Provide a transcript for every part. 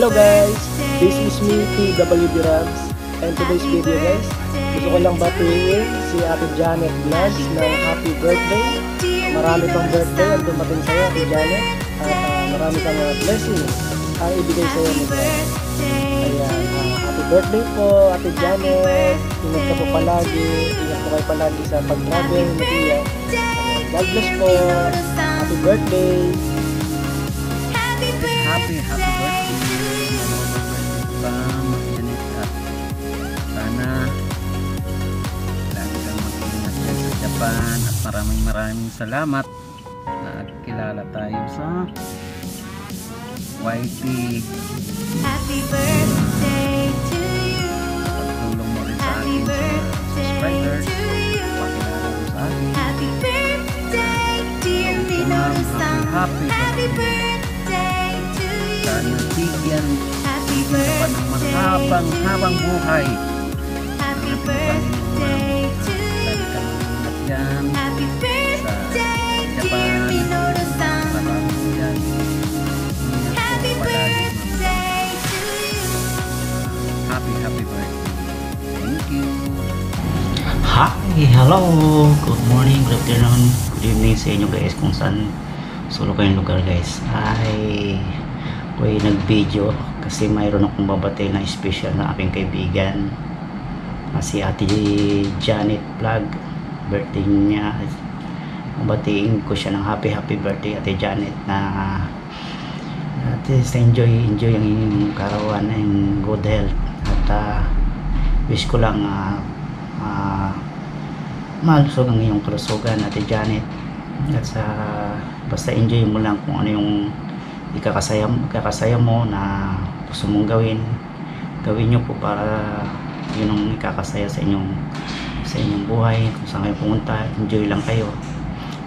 Hello guys, this is me, TWD Rabs, and today's video guys, gusto ko lang batiin si Ate Janet Vlogs ng happy birthday. Marami pang birthday ang dumating sa'yo, Ate Janet, at marami pang blessing ang ibigay sa'yo ni God. Ayan, happy birthday po Ate Janet, ingat ka po palagi, ingat po kayo palagi sa pag-travel na iya. God bless po, happy birthday. Happy birthday from Janet, at sana lagi kang mag-ingat dyan sa Japan, at maraming salamat na kilala tayo sa YT. Happy birthday to you. Pagtulong mo rin sa akin sa subscribers, pakilala mo sa akin. Happy birthday dear Minoru-san. Happy birthday to you. Sana bigyan Happy ka pa ng mahabang buhay. Happy birthday to Lagi you. kang ingat dyan Happy birthday dear Minoru-san. trabaho mo dyan. Ingat Happy po palagi. birthday to you. Happy birthday. Thank you. Hi! Hello! Good morning, good afternoon, good evening sa inyo guys kung saan solo kayong lugar guys. Ako'y nag-video kasi mayroon akong babatay na special na aking kaibigan na si Ate Janet Vlog. Birthday niya. Babatiin ko siya ng happy birthday Ate Janet, na at least enjoy ang inyong karawan and good health, at wish ko lang malusog ang iyong kalusugan Ate Janet, at basta enjoy mo lang kung ano yung ikakasaya mo na gusto mong gawin nyo po, para yun ang ikakasaya sa inyong buhay. Kung saan kayo pumunta, enjoy lang kayo,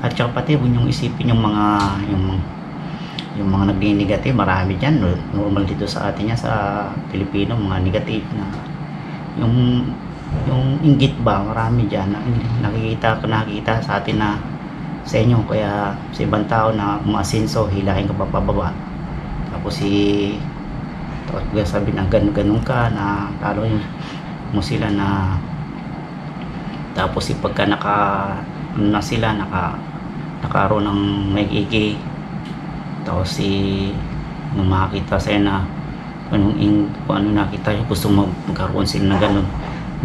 at saka pati huwag nyong isipin yung mga nagni-negative. Marami dyan, normal dito sa atin yan, sa Pilipino, mga negative na yung inggit ba, marami dyan na nakikita sa atin, na sa inyo, kaya sa ibang tao na umasinso, hilahin ka pa pababa, tapos sabi na ganun ka, na lalo mo sila na, tapos pagka nakaroon ng may iki, tapos nung makakita sa'yo na kung ano nakita nyo, gusto magkaroon sila na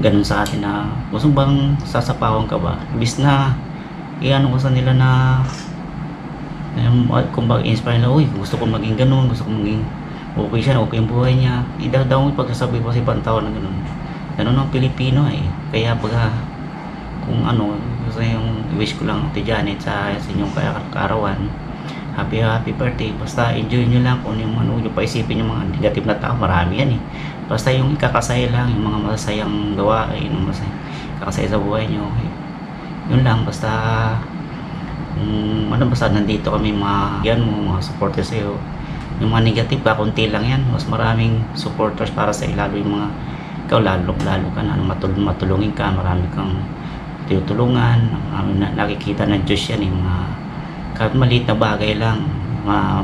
ganun sa atin, na gusto bang sasapawan ka ba, ibis na iano ko sa nila na kung inspire na, uy, gusto ko maging ganun, gusto ko maging okay siya, okay yung buhay niya, daw mo pagsasabi ko sa ibang tao na ganun ang Pilipino kaya kung ano, gusto yung wish ko lang Ate Janet sa inyong kaarawan, happy birthday. Basta enjoy nyo lang kung yung ano yung paisipin yung mga negative na tao, marami yan basta yung ikakasaya lang, yung mga masayang gawain, yung kakasaya sa buhay nyo, yun lang. Basta basta nandito kami mga supporters sa'yo. Yung mga negative ka, konti lang yan, mas maraming supporters para sa'yo, lalo yung mga ikaw lalo ka na matulungin ka, marami kang tinutulungan, nakikita ng Diyos yan, mga kahit maliit na bagay lang,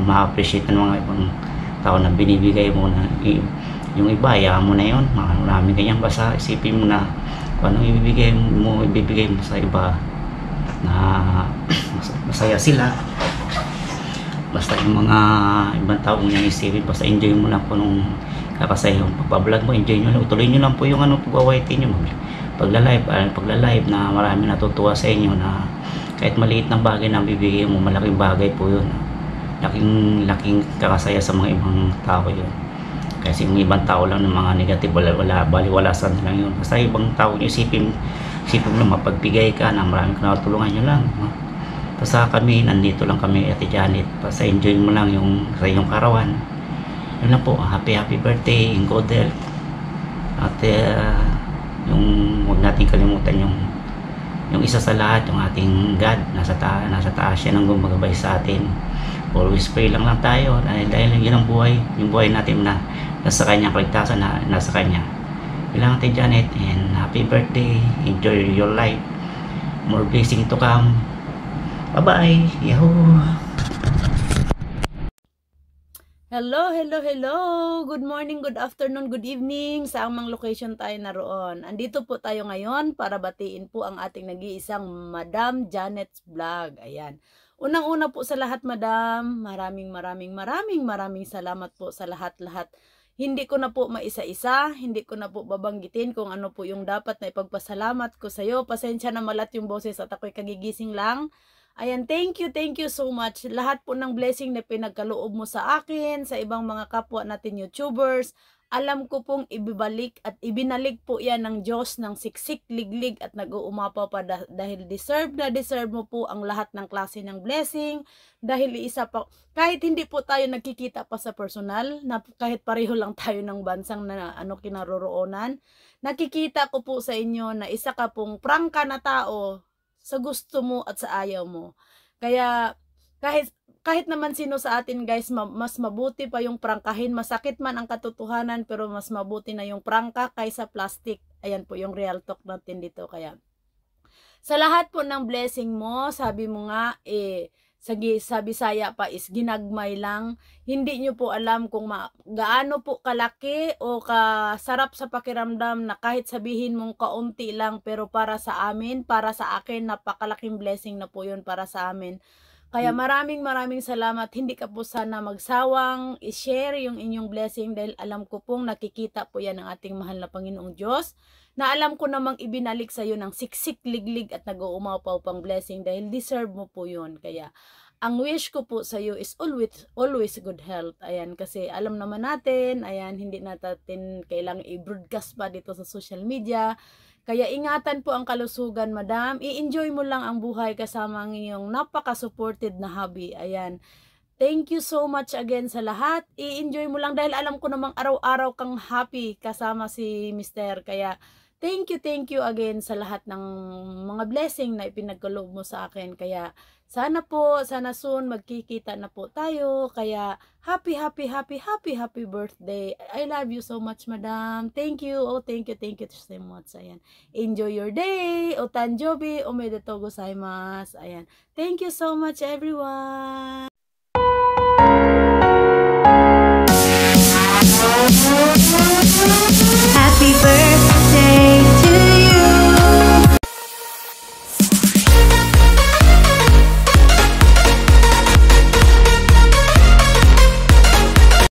ma-appreciate ng mga ibang tao na binibigay mo, na yung iba, hayaan mo na yun, marami ganyan. Basta isipin mo na kung anong ibibigay mo sa iba, na masaya sila. Basta yung mga ibang tao mo yung isipin, basta enjoy mo lang po nung kakasaya yung pagpa-vlog mo, enjoy nyo lang, tuloy nyo lang po yung pag-awaitin nyo, pagla-live, na marami natutuwa sa inyo, na kahit maliit na bagay na bibigay mo, malaking bagay po yun, laking kakasaya sa mga ibang tao yun. Kasi yung ibang tao lang ng mga negative, baliwalasan lang yun. Basta ibang tao nyo, isipin mo mapagbigay ka, na maraming natulungan nyo lang, basta kami, nandito lang kami Ate Janet, basta enjoy mo lang sa iyong karawan. Yun lang po, happy birthday in good health, at huwag natin kalimutan yung isa sa lahat, yung ating God, nasa taas siya nang gumagabay sa atin. Always pray lang tayo, dahil yun ang buhay, yung buhay natin na nasa kanya, kaligtasan na nasa kanya. Yun lang Ate Janet, and happy birthday, enjoy your life, more blessing to come. Bye bye, yahoo. Hello, hello, hello! Good morning, good afternoon, good evening sa amang location tayo naroon. Andito po tayo ngayon para batiin po ang ating nag-iisang Madam Janet's Vlog. Ayan. Unang-una po sa lahat, Madam, maraming salamat po sa lahat-lahat. Hindi ko na po maisa-isa, hindi ko na po babanggitin kung ano po yung dapat na ipagpasalamat ko sa iyo. Pasensya na malat yung boses at ako'y kagigising lang. Ayan, thank you so much. Lahat po ng blessing na pinagkaloob mo sa akin, sa ibang mga kapwa natin YouTubers, alam ko pong ibibalik at ibinalik po yan ng Diyos ng siksik, liglig at nag-uumapaw pa dahil deserve mo po ang lahat ng klase ng blessing. Dahil isa pa, kahit hindi po tayo nagkikita pa sa personal, na kahit pareho lang tayo ng bansang na kinaroroonan, nakikita ko po sa inyo na isa ka pong prangka na tao sa gusto mo at sa ayaw mo. Kaya kahit naman sino sa atin guys, mas mabuti pa yung prangkahin. Masakit man ang katotohanan pero mas mabuti na yung prangka kaysa plastic. Ayan po yung real talk natin dito. Kaya sa lahat po ng blessing mo, sabi mo nga sa Bisaya pa is ginagmay lang. Hindi nyo po alam kung gaano po kalaki o kasarap sa pakiramdam na kahit sabihin mong kaunti lang, pero para sa amin, para sa akin, napakalaking blessing na po yun para sa amin. Kaya maraming salamat. Hindi ka po sana magsawang i-share yung inyong blessing dahil alam ko pong nakikita po yan ng ating mahal na Panginoong Diyos, na alam ko namang ibinalik sa iyo ng siksik, liglig at nag-uumapaw pang blessing dahil deserve mo po yun. Kaya ang wish ko po sa iyo is always good health. Ayan, kasi alam naman natin, ayan, hindi natin kailangang i-broadcast pa dito sa social media. Kaya ingatan po ang kalusugan, Madam. I-enjoy mo lang ang buhay kasama ang iyong napaka-supported na hubby. Ayan. Thank you so much again sa lahat. I-enjoy mo lang dahil alam ko namang araw-araw kang happy kasama si Mr. Kaya thank you again sa lahat ng mga blessing na ipinagkaloob mo sa akin. Kaya sana soon magkikita na po tayo. Kaya happy birthday. I love you so much, Madam. Thank you. Oh, thank you so much. Ayan. Enjoy your day. O tanjobi, omedetou gozaimasu. Ayan. Thank you so much, everyone. Happy birthday.